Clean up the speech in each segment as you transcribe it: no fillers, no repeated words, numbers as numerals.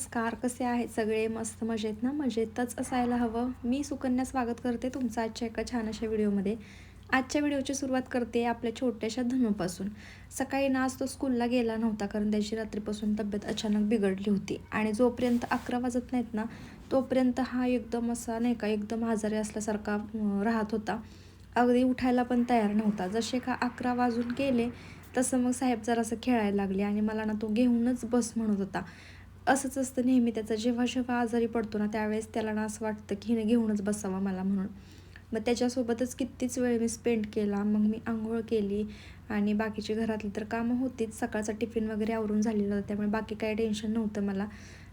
नमस्कार. कसे आहेत सगळे? मस्त मजेत ना? मजेतच असायला हवं. मी सुकन्या स्वागत करते तुमचं आजच्या एका छान अशा व्हिडिओमध्ये. आजच्या व्हिडिओची सुरुवात करते आपल्या छोट्याशा धनुपासून. सकाळी ना आज तो स्कूलला गेला नव्हता कारण त्याची रात्रीपासून तब्येत अचानक बिघडली होती आणि जोपर्यंत 11 वाजत नाहीत ना तोपर्यंत हा एकदम असा नाही का एकदम आजारी असल्यासारखा राहत होता. अगदी उठायला पण तयार नव्हता. जसे का 11 वाजून गेले तसं मग साहेब जरासं खेळायला लागले आणि मला ना तो घेऊनच बस म्हणत होता. असंच असतं नेहमी त्याचं. जेव्हा जेव्हा आजारी पडतो ना त्यावेळेस त्याला ना असं वाटतं की हिने घेऊनच बसावं मला म्हणून. मग त्याच्यासोबतच कितीच वेळ मी स्पेंड केला. मग मी अंघोळ केली आणि बाकीची घरातली तर कामं होतीच. सकाळचा टिफिन वगैरे आवरून झालेलं होतं त्यामुळे बाकी काही टेन्शन नव्हतं मला.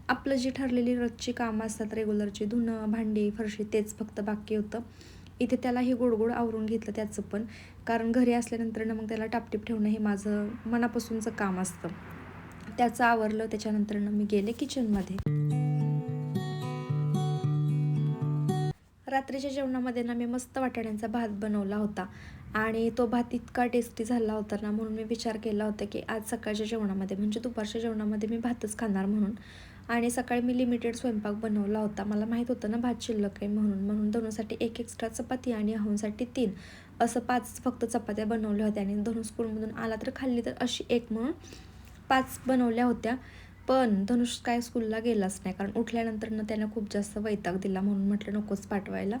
आपलं जी ठरलेली रोजची कामं असतात रेग्युलरची धुणं, भांडी, फरशी तेच फक्त बाकी होतं. इथे त्याला हे गोड आवरून घेतलं त्याचं पण. कारण घरी असल्यानंतर ना मग त्याला टापटीप ठेवणं हे माझं मनापासूनचं काम असतं. त्याचं आवरलं त्याच्यानंतर मी गेले किचनमध्ये. रात्रीच्या जेवणामध्ये ना मी मस्त वाटाण्यांचा भात बनवला होता आणि तो भात इतका टेस्टी झाला होता ना म्हणून मी विचार केला होता की आज सकाळच्या जेवणामध्ये म्हणजे दुपारच्या जेवणामध्ये मी भातच खाणार म्हणून. आणि सकाळी मी लिमिटेड स्वयंपाक बनवला होता. मला माहीत होतं ना भात शिल्लक आहे म्हणून धनुसाठी एक एक्स्ट्रा चपाती आणि अहोंसाठी 3 असं 5 फक्त चपात्या बनवल्या होत्या आणि धनु स्कूलमधून आला तर खाल्ली तर अशी एक म्हणून 5 बनवल्या होत्या. पण धनुष काय स्कूलला गेलाच नाही कारण उठल्यानंतर त्यानं खूप जास्त वैताग दिला म्हणून म्हटलं नकोच पाठवायला.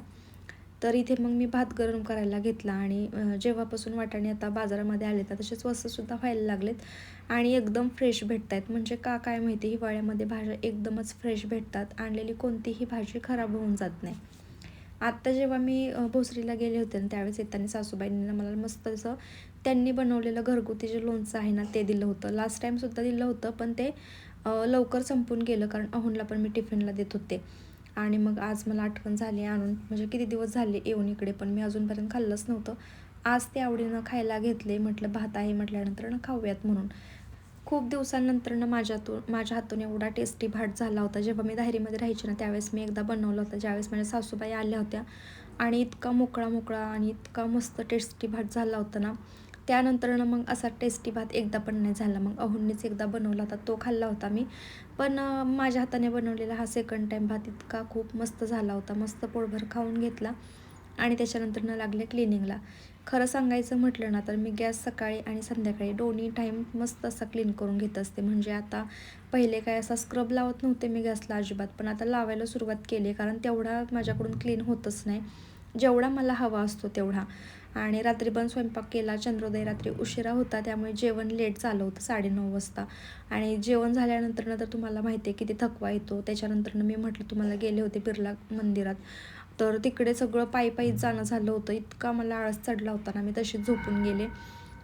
तर इथे मग मी भात गरम करायला घेतला आणि जेव्हापासून वाटाणे आता बाजारामध्ये आले तर तसे स्वस्तसुद्धा व्हायला लागलेत आणि एकदम फ्रेश भेटत आहेत. म्हणजे का काय माहिती हिवाळ्यामध्ये भाज्या एकदमच फ्रेश भेटतात. आणलेली कोणतीही भाजी खराब होऊन जात नाही. आत्ता जेव्हा मी भोसरीला गेले होते ना त्यावेळेस येताना सासूबाईंनी मला मस्त असं त्यांनी बनवलेलं घरगुती जे लोणचं आहे ना ते दिलं होतं. लास्ट टाईमसुद्धा दिलं होतं पण ते लवकर संपून गेलं कारण अहोनला पण मी टिफिनला देत होते. आणि मग आज मला आठवण झाली आणून म्हणजे किती दिवस झाले येऊन इकडे पण मी अजूनपर्यंत खाल्लंच नव्हतं. आज ते आवडीनं खायला घेतले. म्हटलं भात आहे म्हटल्यानंतर खाऊयात म्हणून. खूप दिवसांनंतर माझ्या हातून एवढा टेस्टी भात झाला होता. जेव्हा मी दाहेरीमध्ये राहायचे ना त्यावेळेस मी एकदा बनवलं होतं ज्यावेळेस माझ्या सासूबाई आल्या होत्या आणि इतका मोकळा आणि इतका मस्त टेस्टी भात झाला होता ना. त्यानंतर मग असा टेस्टी भात एकदा पण नाही झाला. मग अहोंनीच एकदा बनवला होता तो खाल्ला होता मी. पण माझ्या हाताने बनवलेला हा सेकंड टाईम भात इतका खूप मस्त झाला होता. मस्त पोटभर खाऊन घेतला आणि त्याच्यानंतर लागले क्लिनिंगला. खरं सांगायचं म्हटलं ना तर मी गॅस सकाळी आणि संध्याकाळी दोन्ही टाईम मस्त असा क्लीन करून घेत असते. म्हणजे आता पहिले काय असा स्क्रब लावत नव्हते मी गॅसला अजिबात, पण आता लावायला सुरुवात केली कारण तेवढा माझ्याकडून क्लीन होतच नाही जेवढा मला हवा असतो तेवढा. आणि रात्री पण स्वयंपाक केला. चंद्रोदय रात्री उशिरा होता त्यामुळे जेवण लेट झालं होतं 9:30 वाजता. आणि जेवण झाल्यानंतर तर तुम्हाला माहिती आहे किती थकवा येतो. त्याच्यानंतर मी म्हटलं तुम्हाला गेले होते बिर्ला मंदिरात तर तिकडे सगळं पायी जाणं झालं होतं. इतका मला आळस चढला होता ना मी तशीच झोपून गेले.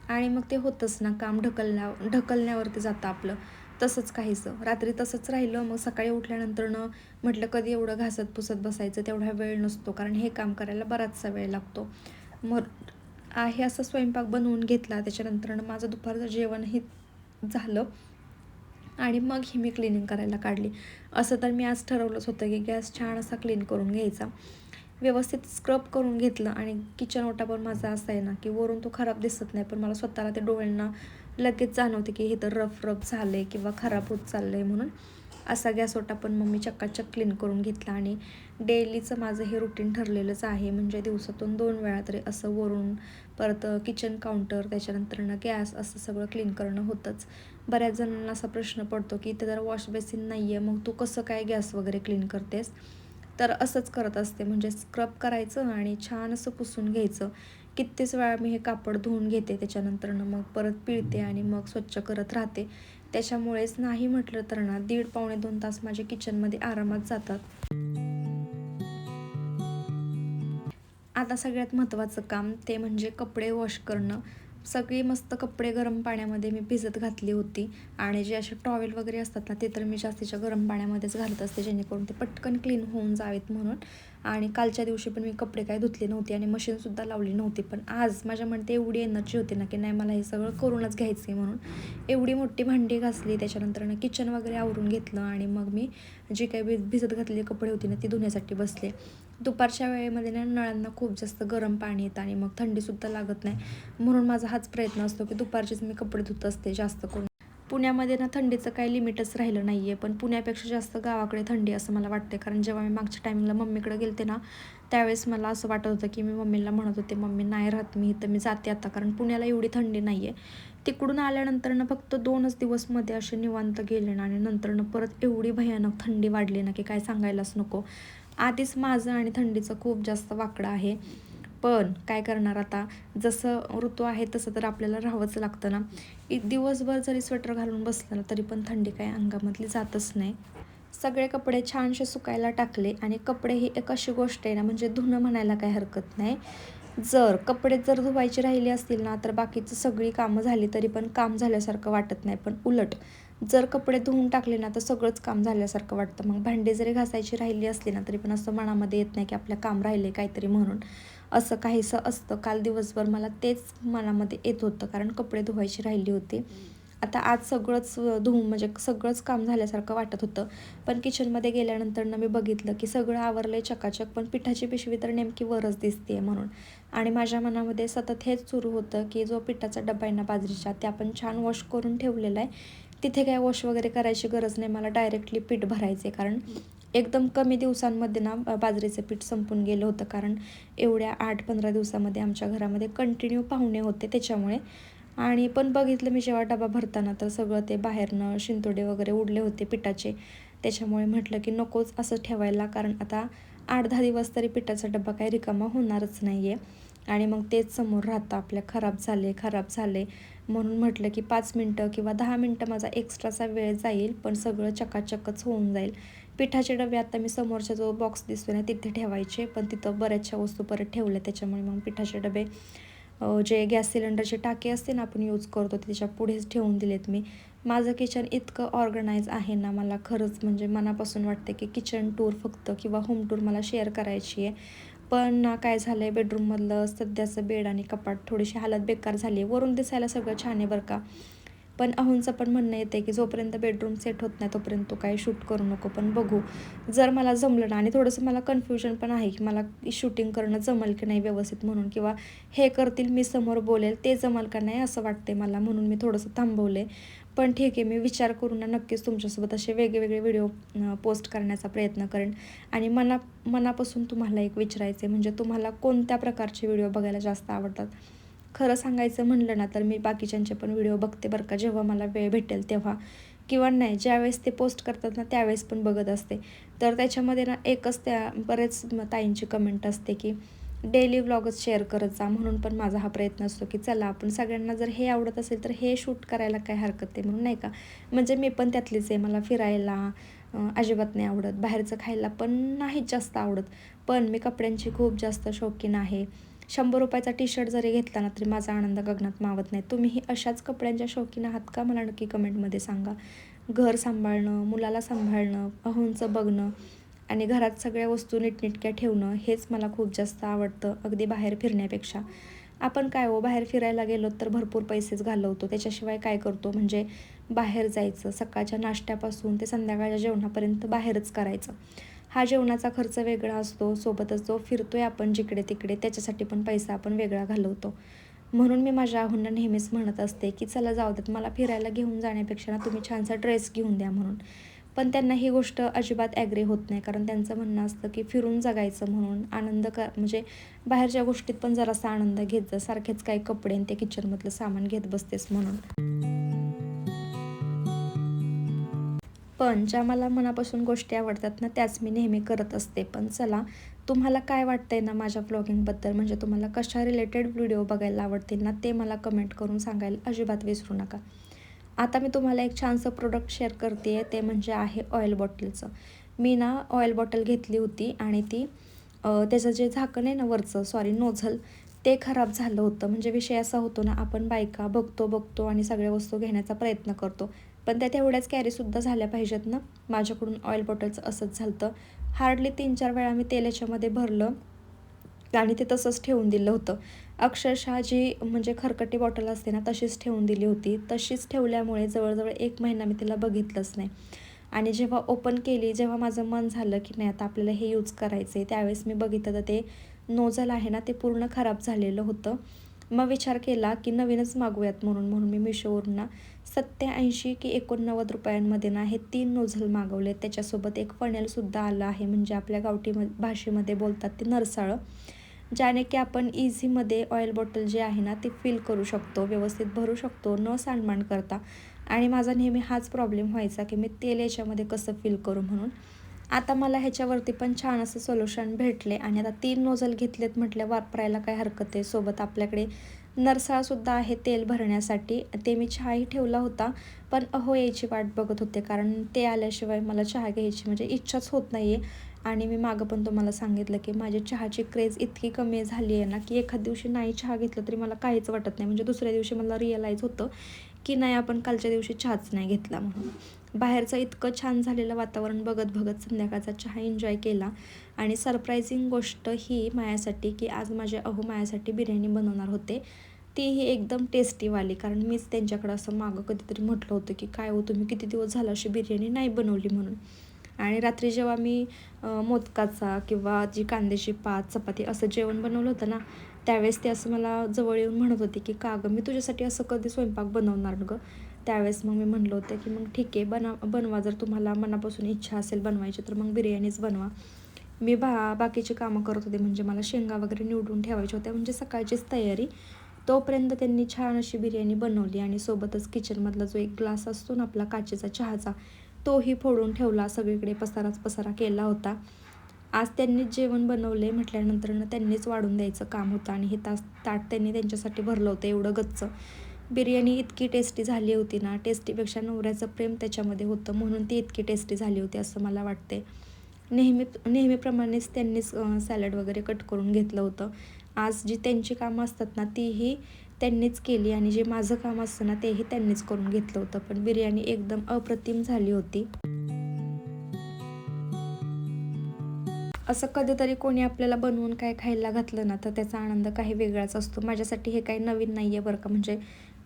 आणि मग ते होतंच ना काम ढकलण्यावरती जातं आपलं. तसंच काहीसं रात्री तसंच राहिलं. मग सकाळी उठल्यानंतर म्हटलं कधी एवढं घासत पुसत बसायचं, तेवढा वेळ नसतो कारण हे काम करायला बराचसा वेळ लागतो. मग आहे असं स्वयंपाक बनवून घेतला. त्याच्यानंतर माझं दुपारचं जेवणही झालं आणि मग ही मी क्लिनिंग करायला काढली. असं तर मी आज ठरवलंच होतं की गॅस छान असा क्लीन करून घ्यायचा. व्यवस्थित स्क्रब करून घेतलं आणि किचन ओटा पण माझा असा आहे ना की वरून तो खराब दिसत नाही पण मला स्वतःला ते डोळ्यांना लगेच जाणवते की हे तर रफ झालं आहे किंवा खराब होत चाललं आहे म्हणून. असा गॅस ओटा पण मग मी चक्काचक क्लीन करून घेतला. आणि डेलीचं माझं हे रुटीन ठरलेलंच आहे म्हणजे दिवसातून 2 वेळा तरी असं वरून परत किचन काउंटर त्याच्यानंतर गॅस असं सगळं क्लीन करणं होतंच. बऱ्याच जणांना असा प्रश्न पडतो की इथे जर वॉश बेसिन नाही आहे मग तू कसं काय गॅस वगैरे क्लीन करतेस. तर असंच करत असते म्हणजे स्क्रब करायचं आणि छान असं पुसून घ्यायचं. कितीच वेळा मी हे कापड धुवून घेते त्याच्यानंतर मग परत पिळते आणि मग स्वच्छ करत राहते. त्याच्यामुळेच नाही म्हटलं तर 1.5 पावणे 2 तास माझे किचनमध्ये आरामात जातात. आता सगळ्यात महत्त्वाचं काम ते म्हणजे कपडे वॉश करणं. सगळी मस्त कपडे गरम पाण्यामध्ये मी भिजत घातली होती आणि जे असे टॉवेल वगैरे असतात ना ते तर मी जास्तीच्या गरम पाण्यामध्येच घालत असते जेणेकरून ते पटकन क्लीन होऊन जावेत म्हणून. आणि कालच्या दिवशी पण मी कपडे काय धुतले नव्हते आणि मशीनसुद्धा लावली नव्हती. पण आज माझ्या म्हणते एवढी एनर्जी होती ना की नाही मला हे सगळं करूनच घ्यायचं आहे म्हणून एवढी मोठी भांडी घासली. त्याच्यानंतर किचन वगैरे आवरून घेतलं आणि मग मी जी काही भिजत घातलेली कपडे होती ना ती धुण्यासाठी बसले. दुपारच्या वेळेमध्ये नळांना खूप जास्त गरम पाणी येतं आणि मग थंडीसुद्धा लागत नाही म्हणून माझा हाच प्रयत्न असतो की दुपारचीच मी कपडे धुत असते जास्त करून. पुण्यामध्ये ना थंडीचं काही लिमिटच राहिलं नाही आहे, पण पुण्यापेक्षा जास्त गावाकडे थंडी असं मला वाटते. कारण जेव्हा मी मागच्या टायमिंगला मम्मीकडे गेलते ना, त्यावेळेस मला असं वाटत होतं की मी मम्मीला म्हणत होते, "मम्मी नाही राहत मी इथं, मी जाते आता." कारण पुण्याला एवढी थंडी नाही आहे. तिकडून आल्यानंतर ना फक्त 2च दिवसमध्ये असे निवांत गेले ना आणि नंतर परत एवढी भयानक थंडी वाढली ना की काय सांगायलाच नको. आधीच माझं आणि थंडीचं खूप जास्त वाकडं आहे. पण काय करणार आता, जसं ऋतू आहे तसं तर आपल्याला राहावंच लागतं ना. दिवसभर जरी स्वेटर घालून बसलं ना तरी पण थंडी काही अंगामधली जातच नाही. सगळे कपडे छानसे सुकायला टाकले आणि कपडे ही एक अशी गोष्ट आहे ना, म्हणजे धुणं म्हणायला काही हरकत नाही. कपडे जर धुवायची राहिली असतील ना, तर बाकीची सगळी कामं झाली तरी पण काम झाल्यासारखं वाटत नाही. पण उलट जर कपडे धुवून टाकले ना, तर सगळंच काम झाल्यासारखं वाटतं. मग भांडी जरी घासायची राहिली असली ना, तरी पण असं मनामध्ये येत नाही की आपलं काम राहिले काहीतरी म्हणून. असं काहीसं असतं. काल दिवसभर मला तेच मनामध्ये येत होतं, कारण कपडे धुवायची राहिली होती. आता आज सगळंच धुवून म्हणजे सगळंच काम झाल्यासारखं वाटत होतं. पण किचनमध्ये गेल्यानंतर मी बघितलं की सगळं आवरलं चकाचक, पण पिठाची पिशवी तर नेमकी वरच दिसते म्हणून. आणि माझ्या मनामध्ये सतत हेच सुरू होतं की जो पिठाचा डबा आहे ना बाजरीचा, ते आपण छान वॉश करून ठेवलेला आहे. तिथे काय वॉश वगैरे करायची गरज नाही. मला डायरेक्टली पीठ भरायचे, कारण एकदम कमी दिवसांमध्ये ना बाजरीचं पीठ संपून गेलं होतं. कारण एवढ्या 8-15 दिवसामध्ये आमच्या घरामध्ये कंटिन्यू पाहुणे होते त्याच्यामुळे. आणि पण बघितलं मी जेव्हा डबा भरताना, तर सगळं ते बाहेरनं शिंतोडे वगैरे उडले होते पिठाचे. त्याच्यामुळे म्हटलं की नकोच असं ठेवायला, कारण आता 8-10 दिवस तरी पिठाचा डबा काही रिकामा होणारच नाही आहे. आणि मग तेच समोर राहतं आपल्या, खराब झाले म्हणून म्हटलं की 5 मिनटं किंवा 10 मिनटं माझा एक्स्ट्राचा वेळ जाईल, पण सगळं चकाचकच होऊन जाईल. पिठाचे डबे आता मी समोरचा जो बॉक्स दिसतो ना तिथे ठेवायचे, पण तिथं बऱ्याचशा वस्तू परत ठेवल्या. त्याच्यामुळे मग पिठाचे डबे जे गॅस सिलेंडरची टाकी असते ना आपण यूज करतो, त्याच्या पुढेच ठेवून दिलेत मी. माझं किचन इतकं ऑर्गनाईज आहे ना, मला खरंच म्हणजे मनापासून वाटते की किचन टूर फक्त किंवा होम टूर मला शेअर करायची आहे. पण ना काय झालं आहे, बेडरूममधलं सध्याचं बेड आणि कपाट थोडीशी हालत बेकार झाली आहे. वरून दिसायला सगळं छान आहे बरं का. पण अहोंचं पण म्हणणं येते की जोपर्यंत बेडरूम सेट होत नाही तोपर्यंत तो काही शूट करू नको. पण बघू, जर मला जमलं ना, आणि थोडंसं मला कन्फ्युजन पण आहे की मला शूटिंग करणं जमेल की नाही व्यवस्थित म्हणून, किंवा हे करतील मी समोर बोलेल ते जमेल का नाही असं वाटते मला, म्हणून मी थोडंसं थांबवले. पण ठीक आहे, मी विचार करून ना नक्कीच तुमच्यासोबत असे वेगवेगळे व्हिडिओ पोस्ट करण्याचा प्रयत्न करेन. आणि मनापासून तुम्हाला एक विचारायचं आहे, म्हणजे तुम्हाला कोणत्या प्रकारचे व्हिडिओ बघायला जास्त आवडतात? खरं सांगायचं म्हणलं ना, तर मी बाकीच्यांचे पण व्हिडिओ बघते बरं का, जेव्हा मला वेळ भेटेल तेव्हा, किंवा नाही ज्यावेळेस ते पोस्ट करतात ना त्यावेळेस पण बघत असते. तर त्याच्यामध्ये ना एकच त्या बरेच ताईंची कमेंट असते की डेली व्लॉगच शेअर करत जा, म्हणून पण माझा हा प्रयत्न असतो की चला आपण सगळ्यांना जर हे आवडत असेल तर हे शूट करायला काय हरकत आहे म्हणून, नाही का. म्हणजे मी पण त्यातलीच आहे. मला फिरायला अजिबात नाही आवडत, बाहेरचं खायला पण नाहीच जास्त आवडत. पण मी कपड्यांची खूप जास्त शौकीन आहे. 100 रुपयाचा टी शर्ट जरी घेतला ना तरी माझा आनंद गगनात मावत नाही. तुम्हीही अशाच कपड्यांच्या शौकीन आहात का? मला नक्की कमेंटमध्ये सांगा. घर सांभाळणं, मुलाला सांभाळणं, अहोंचं बघणं आणि घरात सगळ्या वस्तू नीटनेटक्या ठेवणं हेच मला खूप जास्त आवडतं, अगदी बाहेर फिरण्यापेक्षा. आपण काय हो, बाहेर फिरायला गेलो तर भरपूर पैसेच घालवतो. त्याच्याशिवाय काय करतो, म्हणजे बाहेर जायचं, सकाळच्या नाश्त्यापासून ते संध्याकाळच्या जेवणापर्यंत बाहेरच करायचं. हा जेवणाचा खर्च वेगळा असतो, सोबतच जो फिरतोय आपण जिकडे तिकडे त्याच्यासाठी पण पैसा आपण वेगळा घालवतो. म्हणून मी माझ्या अहोंना नेहमीच म्हणत असते की चला जाऊ देत, मला फिरायला घेऊन जाण्यापेक्षा ना तुम्ही छानसा ड्रेस घेऊन द्या म्हणून. पण त्यांना ही गोष्ट अजिबात ॲग्री होत नाही, कारण त्यांचं म्हणणं असतं की फिरून जगायचं म्हणून, म्हणजे बाहेरच्या गोष्टीत पण जरासा आनंद घेत जा, सारखेच काही कपडे आणि ते किचनमधलं सामान घेत बसतेस म्हणून. पण ज्या मला मनापासून गोष्टी आवडतात ना त्याच मी नेहमी करत असते. पण चला, तुम्हाला काय वाटतंय ना माझ्या व्लॉगिंगबद्दल, म्हणजे तुम्हाला कशा रिलेटेड व्हिडिओ बघायला आवडतील ना ते मला कमेंट करून सांगायला अजिबात विसरू नका. आता मी तुम्हाला एक छानसं प्रोडक्ट शेअर करते आहे, ते म्हणजे आहे ऑइल बॉटलचं. मी ना ऑइल बॉटल घेतली होती आणि ती त्याचं जे झाकण आहे ना वरचं, सॉरी नोझल, ते खराब झालं होतं. म्हणजे विषय असा होतो ना, आपण बायका बघतो आणि सगळ्या वस्तू घेण्याचा प्रयत्न करतो, पण त्या तेवढ्याच कॅरीसुद्धा झाल्या पाहिजेत ना. माझ्याकडून ऑइल बॉटलचं असंच झालं होतं. हार्डली 3-4 वेळा मी तेल याच्यामध्ये भरलं आणि ते तसंच ठेवून दिलं होतं. अक्षरशः जी म्हणजे खरकटी बॉटल असते ना तशीच ठेवून दिली होती. तशीच ठेवल्यामुळे जवळजवळ 1 महिना मी तिला बघितलंच नाही. आणि जेव्हा ओपन केली, जेव्हा माझं मन झालं की नाही आता आपल्याला हे यूज करायचं आहे, त्यावेळेस मी बघितलं तर ते नोझल आहे ना ते पूर्ण खराब झालेलं होतं. मग विचार केला की नवीनच मागवूयात म्हणून मी मिशोवरून ना 87 की 89 रुपयांमध्ये ना हे 3 नोझल मागवले. त्याच्यासोबत एक फनेलसुद्धा आलं आहे, म्हणजे आपल्या गावठी भाषेमध्ये बोलतात ते नरसाळं, ज्याने की आपण इझीमध्ये ऑइल बॉटल जे आहे ना ते फिल करू शकतो, व्यवस्थित भरू शकतो न सांडमांड करता. आणि माझा नेहमी हाच प्रॉब्लेम व्हायचा की मी तेल याच्यामध्ये कसं फिल करू म्हणून. आता मला ह्याच्यावरती पण छान असं सोल्युशन भेटले आणि आता 3 नोझल घेतलेत म्हटल्या वापरायला काय हरकत आहे. सोबत आपल्याकडे नरसाळासुद्धा आहे तेल भरण्यासाठी. ते मी चहाही ठेवला होता, पण अहो यायची वाट बघत होते, कारण ते आल्याशिवाय मला चहा घ्यायची म्हणजे इच्छाच होत नाही आहे. आणि मी मागं पण तुम्हाला सांगितलं की माझी चहाची क्रेज इतकी कमी झाली आहे ना, की एखाद दिवशी नाही चहा घेतलं तरी मला काहीच वाटत नाही. म्हणजे दुसऱ्या दिवशी मला रिअलाईज होतं की नाही, आपण कालच्या दिवशी चहाच नाही घेतला म्हणून. बाहेरचं इतकं छान झालेलं वातावरण बघत बघत संध्याकाळचा चहा एन्जॉय केला. आणि सरप्रायझिंग गोष्ट ही माझ्यासाठी की आज माझे अहो माझ्यासाठी बिर्याणी बनवणार होते. तीही एकदम टेस्टीवाली, कारण मीच त्यांच्याकडं असं मागं कधीतरी म्हटलं होतं की काय हो तुम्ही किती दिवस झालं अशी बिर्याणी नाही बनवली म्हणून. आणि रात्री जेव्हा मी मोदकाचा किंवा जी कांद्याची पात चपाती असं जेवण बनवलं होतं ना, त्यावेळेस ते असं मला जवळ येऊन म्हणत होते की का गं मी तुझ्यासाठी असं कधी स्वयंपाक बनवणार गं. त्यावेळेस मग मी म्हटलं होतं की मग ठीक आहे, बनवा जर तुम्हाला मनापासून इच्छा असेल बनवायची तर मग बिर्याणीच बनवा. मी बाकीची कामं करत होते, म्हणजे मला शेंगा वगैरे निवडून ठेवायच्या होत्या, म्हणजे सकाळचीच तयारी. तोपर्यंत त्यांनी छान अशी बिर्याणी बनवली आणि सोबतच किचनमधला जो एक ग्लास असतो ना आपला काचेचा चहाचा, तोही फोडून ठेवला. सगळीकडे पसाराच पसारा केला होता. आज त्यांनीच जेवण बनवले म्हटल्यानंतर त्यांनीच वाढून द्यायचं काम होतं आणि हे ताट त्यांनी त्यांच्यासाठी भरलं होतं एवढं गच्च. बिर्याणी इतकी टेस्टी झाली होती ना, टेस्टीपेक्षा नवऱ्याचं प्रेम त्याच्यामध्ये होतं म्हणून ती इतकी टेस्टी झाली होती असं मला वाटते. नेहमीप्रमाणेच त्यांनीच सॅलड वगैरे कट करून घेतलं होतं. आज जी त्यांची कामं असतात ना तीही त्यांनीच केली आणि जे माझं काम असतं ना तेही त्यांनीच करून घेतलं होतं. पण बिर्याणी एकदम अप्रतिम झाली होती. असं कधीतरी कोणी आपल्याला बनवून काय खायला घातलं ना तर त्याचा आनंद काही वेगळाच असतो. माझ्यासाठी हे काही नवीन नाही आहे बरं का, म्हणजे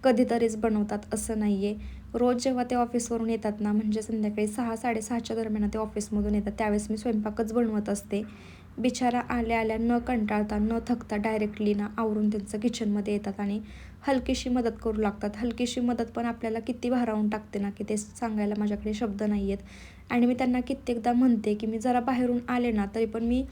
कधीतरीच बनवतात असं नाही आहे. रोज जेव्हा ते ऑफिसवरून येतात ना, म्हणजे संध्याकाळी 6-6:30च्या दरम्यान ते ऑफिसमधून येतात, त्यावेळेस मी स्वयंपाकच बनवत असते. बिचारा आल्या आल्या न कंटाळता न थकता डायरेक्टली ना आवरून त्यांचं किचनमध्ये येतात आणि हलकीशी मदत करू लागतात. हलकीशी मदत पण आपल्याला किती भारावून टाकते ना की ते सांगायला माझ्याकडे शब्द नाही आहेत. आणि मी त्यांना कित्येकदा म्हणते की मी जरा बाहेरून आले ना तरी पण मी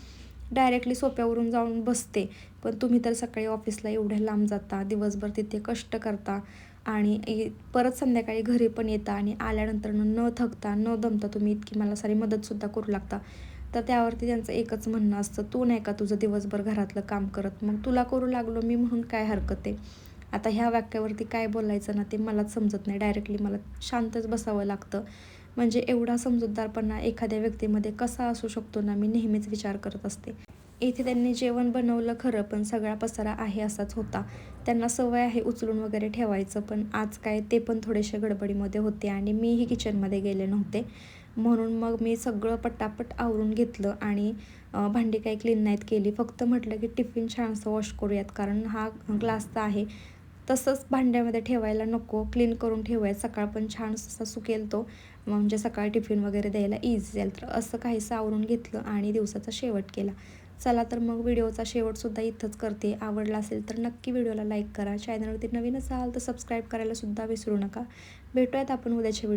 डायरेक्टली सोफ्यावरून जाऊन बसते, पण तुम्ही तर सकाळी ऑफिसला एवढ्या लांब जाता, दिवसभर तिथे कष्ट करता आणि परत संध्याकाळी घरी पण येता आणि आल्यानंतर न थकता न दमता तुम्ही इतकी मला सारी मदतसुद्धा करू लागता. तर त्यावरती त्यांचं एकच म्हणणं असतं, तू नाही का तुझं दिवसभर घरातलं काम करत, मग तुला करू लागलो मी म्हणून काय हरकत आहे. आता ह्या वाक्यावरती काय बोलायचं ना ते मलाच समजत नाही. डायरेक्टली मला शांतच बसावं लागतं. म्हणजे एवढा समजूतदारपणा एखाद्या व्यक्तीमध्ये कसा असू शकतो ना, मी नेहमीच विचार करत असते. इथे त्यांनी जेवण बनवलं खरं, पण सगळा पसारा आहे असाच होता. त्यांना सवय आहे उचलून वगैरे ठेवायचं, पण आज काय ते पण थोडेसे गडबडीमध्ये होते आणि मीही किचनमध्ये गेले नव्हते. म्हणून मग मी सगळं पटापट आवरून घेतलं आणि भांडी काही क्लीन नाहीत केली. फक्त म्हटलं की टिफिन छानसं वॉश करूयात, कारण हा ग्लास तर आहे तसंच भांड्यामध्ये ठेवायला नको, क्लीन करून ठेवूयात. सकाळ पण छान असा सुकेल तो, म्हणजे सकाळी टिफिन वगैरे द्यायला इझी जाईल. तर असं काहीसं आवरून घेतलं आणि दिवसाचा शेवट केला. चला तर मग व्हिडिओचा शेवटसुद्धा इथंच करते. आवडला असेल तर नक्की व्हिडिओला लाईक करा. चॅनलवरती नवीन असाल तर सबस्क्राईब करायला सुद्धा विसरू नका. भेटूयात आपण उद्याच्या